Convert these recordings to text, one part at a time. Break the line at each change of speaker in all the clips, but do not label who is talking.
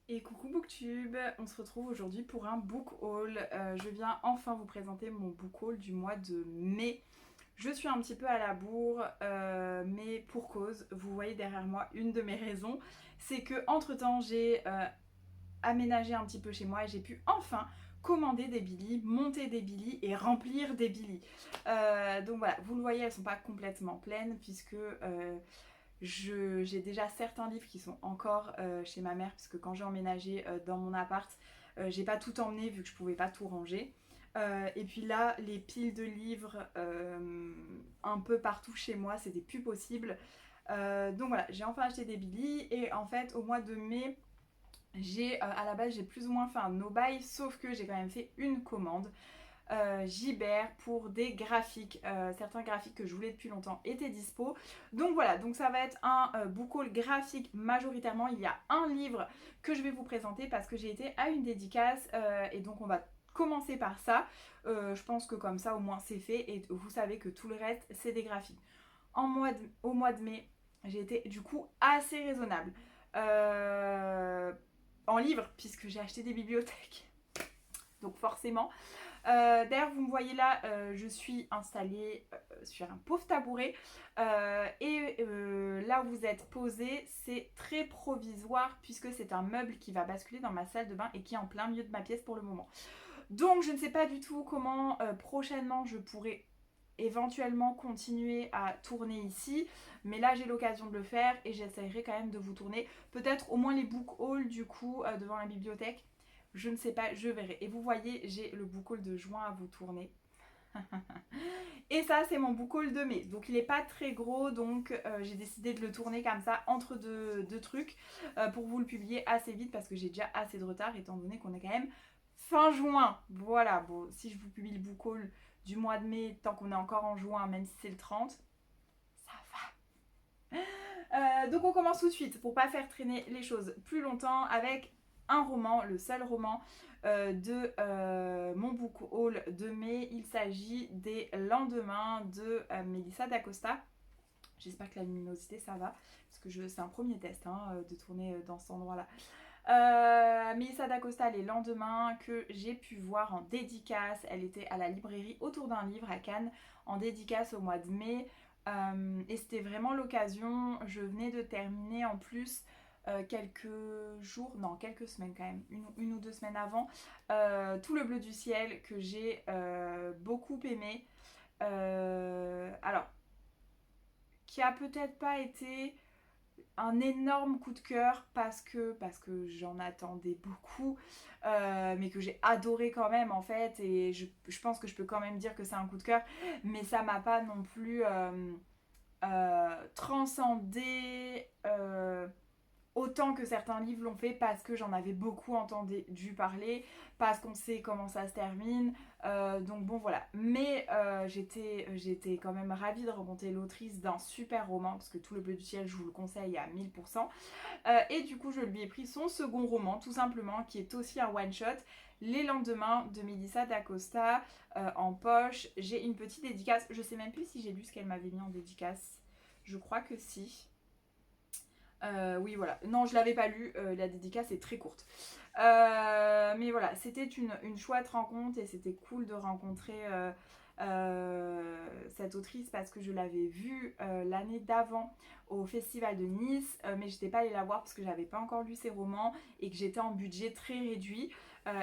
Et coucou Booktube, on se retrouve aujourd'hui pour un book haul. Je viens enfin vous présenter mon book haul du mois de mai. Je suis un petit peu à la bourre, mais pour cause, vous voyez derrière moi une de mes raisons, c'est que entre temps j'ai aménagé un petit peu chez moi et j'ai pu enfin commander des Billy, monter des Billy et remplir des Billy. Donc voilà, vous le voyez, elles sont pas complètement pleines puisque j'ai déjà certains livres qui sont encore chez ma mère, puisque quand j'ai emménagé dans mon appart, j'ai pas tout emmené vu que je pouvais pas tout ranger. Et puis là, les piles de livres un peu partout chez moi, c'était plus possible. Donc voilà, j'ai enfin acheté des Billy et en fait au mois de mai, à la base j'ai plus ou moins fait un no-buy, sauf que j'ai quand même fait une commande. Gibert pour des graphiques. Certains graphiques que je voulais depuis longtemps étaient dispo. Donc voilà, donc ça va être un book haul graphique majoritairement. Il y a un livre que je vais vous présenter parce que j'ai été à une dédicace et donc on va commencer par ça. Je pense que comme ça au moins c'est fait et vous savez que tout le reste c'est des graphiques. Au mois de mai, j'ai été du coup assez raisonnable. En livre, puisque j'ai acheté des bibliothèques. Donc forcément, d'ailleurs, vous me voyez là, je suis installée sur un pauvre tabouret. Là où vous êtes posé, c'est très provisoire puisque c'est un meuble qui va basculer dans ma salle de bain et qui est en plein milieu de ma pièce pour le moment. Donc, je ne sais pas du tout comment prochainement je pourrai éventuellement continuer à tourner ici, mais là j'ai l'occasion de le faire et j'essaierai quand même de vous tourner peut-être au moins les book hauls du coup devant la bibliothèque. Je ne sais pas, je verrai. Et vous voyez, j'ai le book haul de juin à vous tourner. Et ça, c'est mon book haul de mai. Donc il n'est pas très gros, donc j'ai décidé de le tourner comme ça entre deux trucs pour vous le publier assez vite parce que j'ai déjà assez de retard étant donné qu'on est quand même fin juin. Voilà, bon, si je vous publie le book haul du mois de mai, tant qu'on est encore en juin, même si c'est le 30, ça va. Donc on commence tout de suite pour pas faire traîner les choses plus longtemps avec un roman, le seul roman de mon book haul de mai. Il s'agit des Lendemains de Melissa d'Acosta. J'espère que la luminosité ça va, parce que c'est un premier test de tourner dans cet endroit-là. Melissa d'Acosta, Les Lendemains, que j'ai pu voir en dédicace. Elle était à la librairie Autour d'un livre à Cannes en dédicace au mois de mai. Et c'était vraiment l'occasion. Je venais de terminer en plus quelques jours, non, quelques semaines quand même, une ou deux semaines avant, Tout le bleu du ciel que j'ai beaucoup aimé. Alors, qui a peut-être pas été un énorme coup de cœur parce que j'en attendais beaucoup, mais que j'ai adoré quand même en fait. Et je pense que je peux quand même dire que c'est un coup de cœur, mais ça m'a pas non plus transcendé autant que certains livres l'ont fait parce que j'en avais beaucoup entendu parler, parce qu'on sait comment ça se termine. Donc bon voilà. Mais j'étais quand même ravie de rencontrer l'autrice d'un super roman, parce que Tout le bleu du ciel, je vous le conseille à 1000%. Et du coup, je lui ai pris son second roman, tout simplement, qui est aussi un one-shot, Les Lendemains de Melissa d'Acosta, en poche. J'ai une petite dédicace. Je sais même plus si j'ai lu ce qu'elle m'avait mis en dédicace. Je crois que si. Oui, voilà. Non, je l'avais pas lu. La dédicace est très courte. Mais voilà, c'était une chouette rencontre et c'était cool de rencontrer cette autrice parce que je l'avais vue l'année d'avant au festival de Nice, mais j'étais pas allée la voir parce que j'avais pas encore lu ses romans et que j'étais en budget très réduit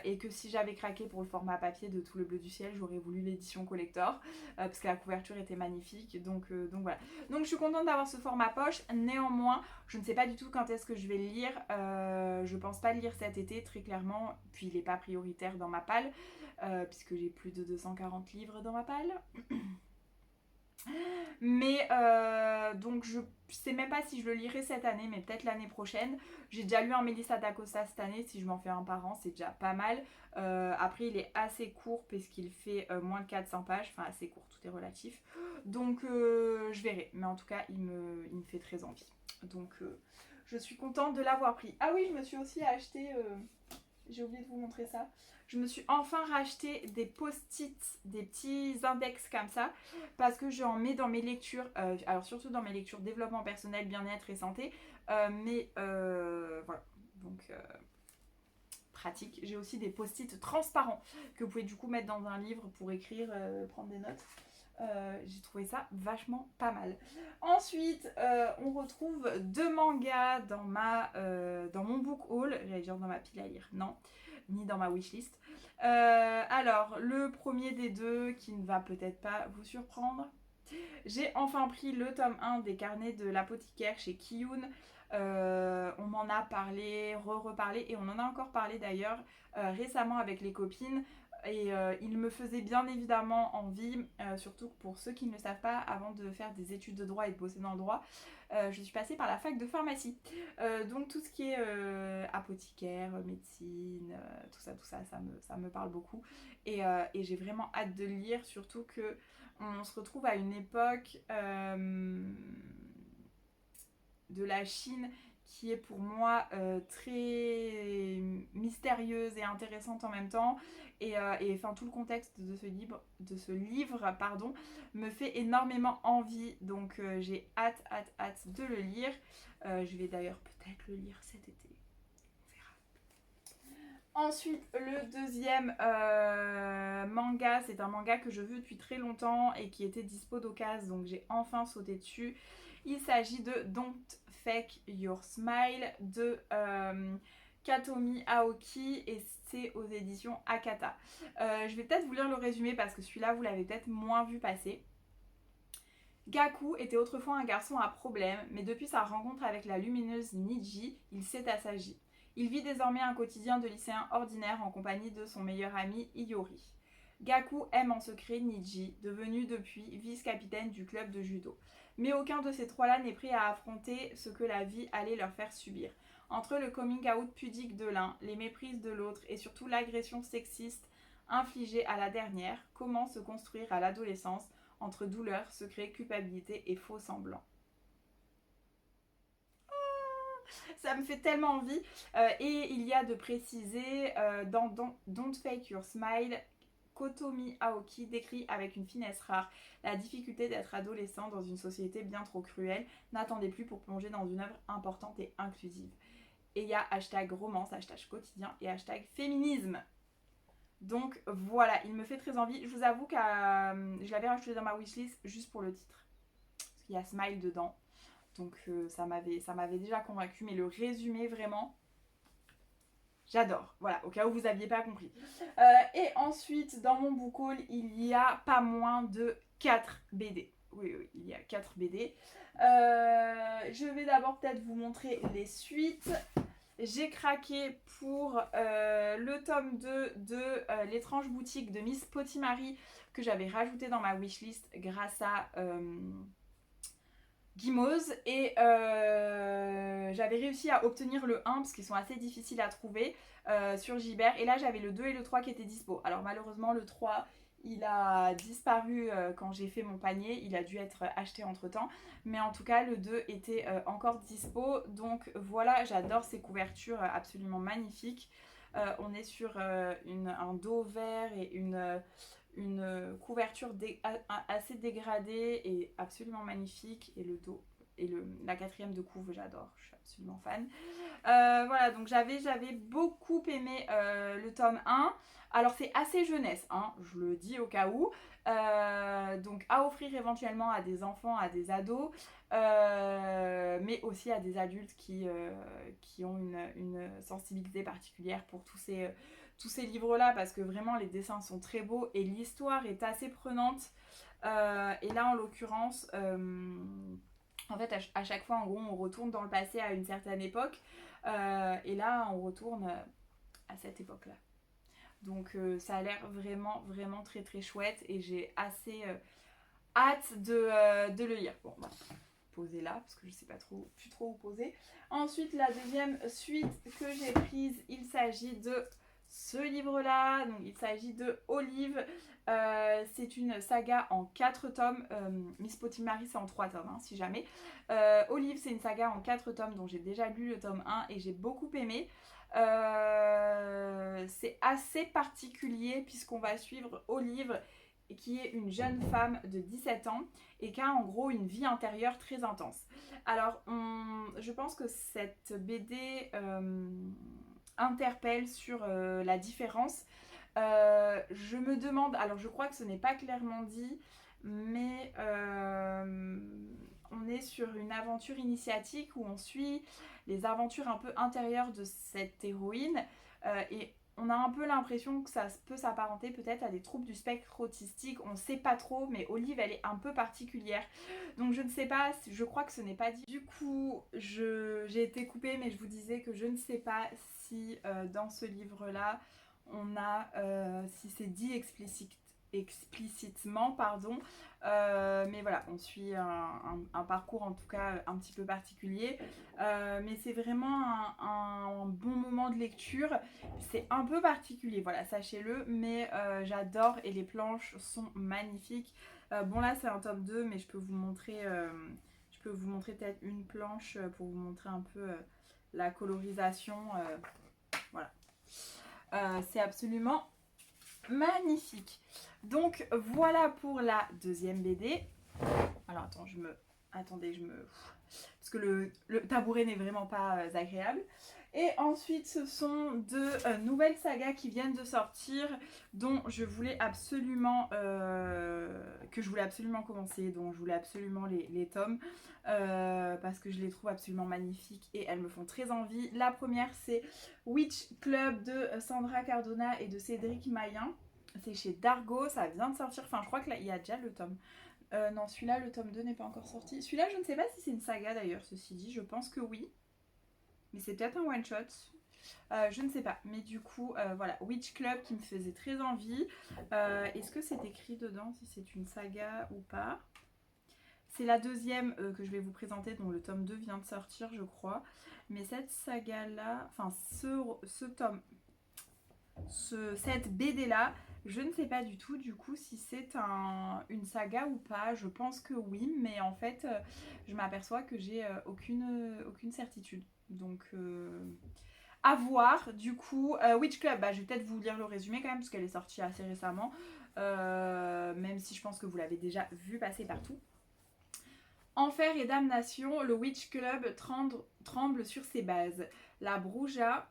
et que si j'avais craqué pour le format papier de Tout le bleu du ciel, j'aurais voulu l'édition collector parce que la couverture était magnifique. Donc voilà. Donc je suis contente d'avoir ce format poche. Néanmoins, je ne sais pas du tout quand est-ce que je vais le lire. Je pense pas le lire cet été, très clairement. Puis il n'est pas prioritaire dans ma palle, puisque j'ai plus de 240 livres dans ma palle. Mais donc je sais même pas si je le lirai cette année, mais peut-être l'année prochaine. J'ai déjà lu un Melissa d'Acosta cette année. Si je m'en fais un par an, c'est déjà pas mal. Après, il est assez court parce qu'il fait moins de 400 pages. Enfin, assez court, tout est relatif. Donc je verrai. Mais en tout cas, il me fait très envie. Donc je suis contente de l'avoir pris. Ah oui, je me suis aussi acheté j'ai oublié de vous montrer ça. Je me suis enfin racheté des post-it, des petits index comme ça, parce que j'en mets dans mes lectures, alors surtout dans mes lectures développement personnel, bien-être et santé, mais voilà. Donc pratique. J'ai aussi des post-it transparents que vous pouvez du coup mettre dans un livre pour écrire, prendre des notes. J'ai trouvé ça vachement pas mal. Ensuite, on retrouve 2 mangas dans mon book haul. J'allais dire dans ma pile à lire, non, ni dans ma wishlist. Alors, le premier des deux qui ne va peut-être pas vous surprendre. J'ai enfin pris le tome 1 des carnets de l'apothicaire chez Kiyun. On m'en a parlé, reparlé, et on en a encore parlé d'ailleurs récemment avec les copines. Et il me faisait bien évidemment envie, surtout pour ceux qui ne le savent pas, avant de faire des études de droit et de bosser dans le droit, je suis passée par la fac de pharmacie. Donc tout ce qui est apothicaire, médecine, tout ça, ça me parle beaucoup. Et j'ai vraiment hâte de le lire, surtout que on se retrouve à une époque de la Chine qui est pour moi très mystérieuse et intéressante en même temps. Et enfin, tout le contexte de ce livre me fait énormément envie. Donc j'ai hâte de le lire. Je vais d'ailleurs peut-être le lire cet été. Ensuite, le deuxième manga, c'est un manga que je veux depuis très longtemps et qui était dispo d'occasion, donc j'ai enfin sauté dessus. Il s'agit de Don't Fake Your Smile de Katomi Aoki et c'est aux éditions Akata. Je vais peut-être vous lire le résumé parce que celui-là, vous l'avez peut-être moins vu passer. Gaku était autrefois un garçon à problème, mais depuis sa rencontre avec la lumineuse Niji, il s'est assagi. Il vit désormais un quotidien de lycéen ordinaire en compagnie de son meilleur ami Iori. Gaku aime en secret Niji, devenu depuis vice-capitaine du club de judo. Mais aucun de ces trois-là n'est prêt à affronter ce que la vie allait leur faire subir. Entre le coming out pudique de l'un, les méprises de l'autre et surtout l'agression sexiste infligée à la dernière, comment se construire à l'adolescence entre douleur, secret, culpabilité et faux semblants. Ça me fait tellement envie. Et il y a de préciser dans Don't Fake Your Smile, Kotomi Aoki décrit avec une finesse rare la difficulté d'être adolescent dans une société bien trop cruelle. N'attendez plus pour plonger dans une œuvre importante et inclusive. Et il y a hashtag romance, hashtag quotidien et hashtag féminisme. Donc voilà, il me fait très envie. Je vous avoue que je l'avais rajouté dans ma wishlist juste pour le titre. Parce qu'il y a Smile dedans. Donc ça m'avait déjà convaincu, mais le résumé vraiment, j'adore. Voilà, au cas où vous n'aviez pas compris. Et ensuite, dans mon book haul, il y a pas moins de 4 BD. Oui, il y a 4 BD. Je vais d'abord peut-être vous montrer les suites. J'ai craqué pour le tome 2 de L'étrange boutique de Miss Potimari que j'avais rajouté dans ma wishlist grâce à Gimose et j'avais réussi à obtenir le 1 parce qu'ils sont assez difficiles à trouver sur Gibert et là j'avais le 2 et le 3 qui étaient dispo. Alors malheureusement le 3 il a disparu quand j'ai fait mon panier, il a dû être acheté entre temps, mais en tout cas le 2 était encore dispo, donc voilà, j'adore ces couvertures absolument magnifiques. On est sur un dos vert et une couverture assez dégradée et absolument magnifique, et le dos et la quatrième de couve, j'adore, je suis absolument fan. Voilà, donc j'avais beaucoup aimé le tome 1. Alors c'est assez jeunesse, hein, je le dis au cas où, donc à offrir éventuellement à des enfants, à des ados, mais aussi à des adultes qui ont une sensibilité particulière pour tous ces livres-là, parce que vraiment les dessins sont très beaux et l'histoire est assez prenante. Et là en l'occurrence, en fait à chaque fois en gros on retourne dans le passé à une certaine époque, et là on retourne à cette époque-là. Donc ça a l'air vraiment vraiment très très chouette et j'ai assez hâte de le lire. Bon, bah, poser là parce que je sais pas plus trop où poser. Ensuite la deuxième suite que j'ai prise, il s'agit de ce livre-là, donc il s'agit de Olive. C'est une saga en 4 tomes. Miss Potimari c'est en 3 tomes, hein, si jamais. Olive c'est une saga en 4 tomes dont j'ai déjà lu le tome 1 et j'ai beaucoup aimé. C'est assez particulier puisqu'on va suivre Olive qui est une jeune femme de 17 ans et qui a en gros une vie intérieure très intense. Alors je pense que cette BD interpelle sur la différence. Je me demande, alors je crois que ce n'est pas clairement dit, mais on est sur une aventure initiatique où on suit les aventures un peu intérieures de cette héroïne et on a un peu l'impression que ça peut s'apparenter peut-être à des troubles du spectre autistique, on ne sait pas trop, mais Olive elle est un peu particulière, donc je ne sais pas, je crois que ce n'est pas dit. Du coup, j'ai été coupée, mais je vous disais que je ne sais pas si dans ce livre-là, on a, si c'est dit explicitement, pardon, mais voilà, on suit un parcours en tout cas un petit peu particulier, mais c'est vraiment un bon moment de lecture. C'est un peu particulier, voilà, sachez-le, mais j'adore et les planches sont magnifiques. Bon là c'est un tome 2, mais je peux vous montrer peut-être une planche pour vous montrer un peu la colorisation, voilà. C'est absolument magnifique. Donc voilà pour la deuxième BD. Alors attendez, parce que le tabouret n'est vraiment pas agréable. Et ensuite, ce sont deux nouvelles sagas qui viennent de sortir, dont je voulais absolument commencer, dont je voulais absolument les tomes, parce que je les trouve absolument magnifiques et elles me font très envie. La première, c'est Witch Club de Sandra Cardona et de Cédric Maillan. C'est chez Dargo, ça vient de sortir, enfin je crois que là il y a déjà le tome. Non, celui-là, le tome 2 n'est pas encore sorti. Celui-là, je ne sais pas si c'est une saga d'ailleurs, ceci dit, je pense que oui. Mais c'est peut-être un one-shot. Je ne sais pas. Mais du coup, voilà, Witch Club qui me faisait très envie. Est-ce que c'est écrit dedans si c'est une saga ou pas? C'est la deuxième que je vais vous présenter, dont le tome 2 vient de sortir, je crois. Mais cette saga-là, enfin cette BD-là, je ne sais pas du tout du coup si c'est une saga ou pas. Je pense que oui, mais en fait, je m'aperçois que j'ai aucune certitude. Donc, à voir. Du coup, Witch Club, je vais peut-être vous lire le résumé quand même, parce qu'elle est sortie assez récemment. Même si je pense que vous l'avez déjà vu passer partout. Enfer et damnation, le Witch Club tremble sur ses bases. La Bruja,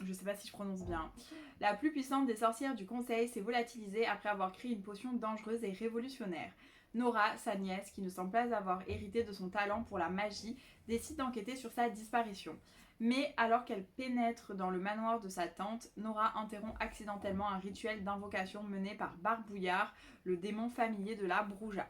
je sais pas si je prononce bien, la plus puissante des sorcières du conseil s'est volatilisée après avoir créé une potion dangereuse et révolutionnaire. Nora, sa nièce, qui ne semble pas avoir hérité de son talent pour la magie, décide d'enquêter sur sa disparition. Mais alors qu'elle pénètre dans le manoir de sa tante, Nora interrompt accidentellement un rituel d'invocation mené par Barbouillard, le démon familier de la Bruja.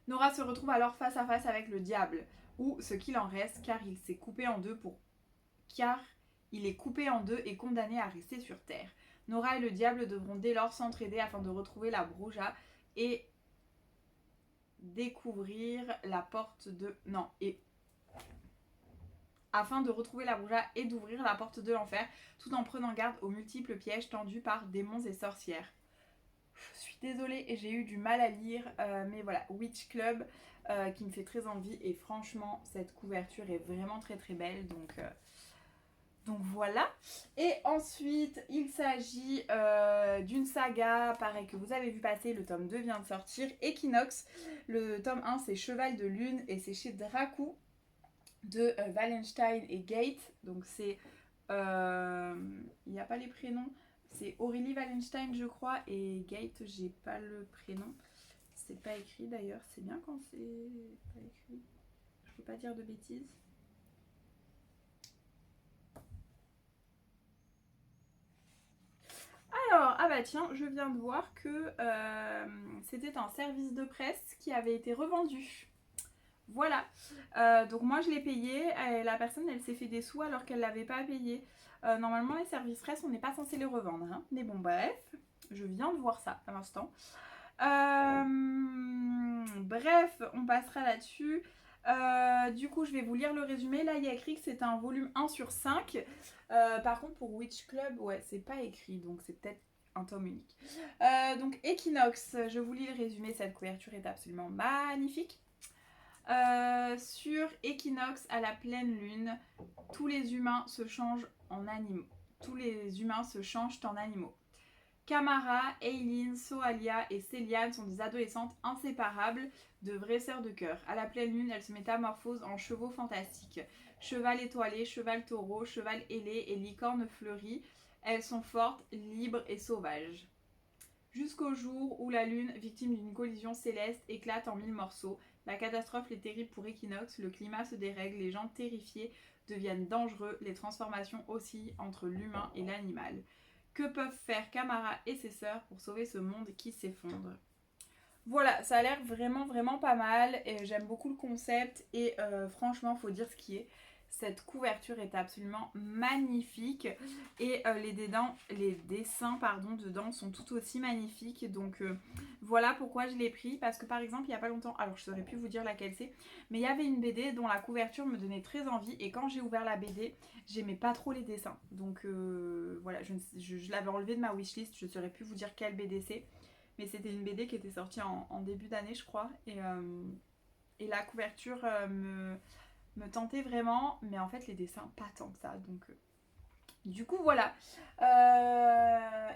Nora se retrouve alors face à face avec le diable, ou ce qu'il en reste, car il est coupé en deux et condamné à rester sur Terre. Nora et le diable devront dès lors s'entraider afin de retrouver la Bruja et découvrir la porte de... Non, et... afin de retrouver la Bruja et d'ouvrir la porte de l'enfer, tout en prenant garde aux multiples pièges tendus par démons et sorcières. Je suis désolée et j'ai eu du mal à lire, mais voilà, Witch Club qui me fait très envie et franchement cette couverture est vraiment très très belle, donc voilà. Et ensuite il s'agit d'une saga, pareil, que vous avez vu passer, le tome 2 vient de sortir, Equinox. Le tome 1 c'est Cheval de Lune et c'est chez Dracou de Wallenstein et Gate, donc c'est... il n'y a pas les prénoms. C'est Aurélie Wallenstein, je crois, et Gate, j'ai pas le prénom. C'est pas écrit d'ailleurs. C'est bien quand c'est pas écrit. Je peux pas dire de bêtises. Alors, ah bah tiens, je viens de voir que c'était un service de presse qui avait été revendu. Voilà. Donc moi je l'ai payé. Et la personne, elle s'est fait des sous alors qu'elle l'avait pas payé. Normalement, les services presse, on n'est pas censé les revendre. Hein. Mais bon, bref, je viens de voir ça à l'instant. Bref, on passera là-dessus. Du coup, je vais vous lire le résumé. Là, il y a écrit que c'est un volume 1 sur 5. Par contre, pour Witch Club, ouais, c'est pas écrit. Donc, c'est peut-être un tome unique. Donc, Equinox, je vous lis le résumé. Cette couverture est absolument magnifique. Sur Equinox à la pleine lune, tous les humains se changent en animaux. Tous les humains se changent en animaux. Kamara, Aileen, Soalia et Céliane sont des adolescentes inséparables, de vraies sœurs de cœur. À la pleine lune, elles se métamorphosent en chevaux fantastiques. Cheval étoilé, cheval taureau, cheval ailé et licorne fleurie. Elles sont fortes, libres et sauvages. Jusqu'au jour où la lune, victime d'une collision céleste, éclate en 1000 morceaux. La catastrophe est terrible pour Equinox, le climat se dérègle, les gens terrifiés deviennent dangereux, les transformations oscillent entre l'humain et l'animal. Que peuvent faire Kamara et ses sœurs pour sauver ce monde qui s'effondre? Voilà, ça a l'air vraiment pas mal. J'aime beaucoup le concept et franchement, faut dire ce qui est. Cette couverture est absolument magnifique et les dessins dedans sont tout aussi magnifiques. Donc voilà pourquoi je l'ai pris. Parce que par exemple, il n'y a pas longtemps, alors je saurais plus vous dire laquelle c'est, mais il y avait une BD dont la couverture me donnait très envie. Et quand j'ai ouvert la BD, j'aimais pas trop les dessins. Donc voilà, je l'avais enlevé de ma wishlist. Je ne saurais plus vous dire quelle BD c'est. Mais c'était une BD qui était sortie en début d'année, je crois. Et la couverture me tentait vraiment. Mais en fait, les dessins, pas tant que ça. Donc, du coup, voilà.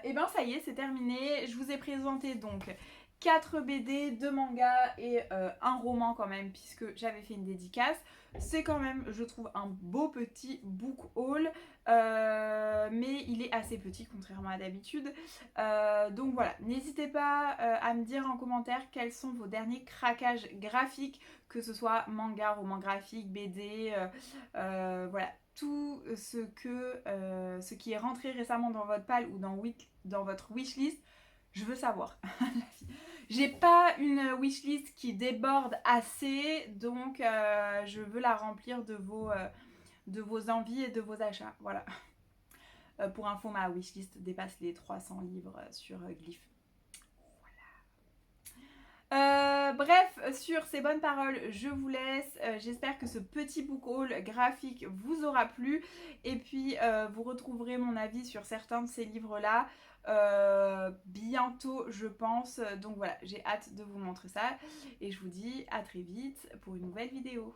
Et ben, ça y est, c'est terminé. Je vous ai présenté donc 4 BD, 2 mangas et un roman quand même, puisque j'avais fait une dédicace. C'est quand même, je trouve, un beau petit book haul, mais il est assez petit contrairement à d'habitude. Donc voilà, n'hésitez pas à me dire en commentaire quels sont vos derniers craquages graphiques, que ce soit manga, roman graphique, BD, voilà. Tout ce qui est rentré récemment dans votre palle ou dans votre wishlist, je veux savoir. J'ai pas une wishlist qui déborde assez, donc je veux la remplir de vos envies et de vos achats. Voilà. Pour info, ma wishlist dépasse les 300 livres sur Glyph. Bref, sur ces bonnes paroles, je vous laisse. J'espère que ce petit book haul graphique vous aura plu. Et puis, vous retrouverez mon avis sur certains de ces livres-là bientôt, je pense. Donc voilà, j'ai hâte de vous montrer ça. Et je vous dis à très vite pour une nouvelle vidéo.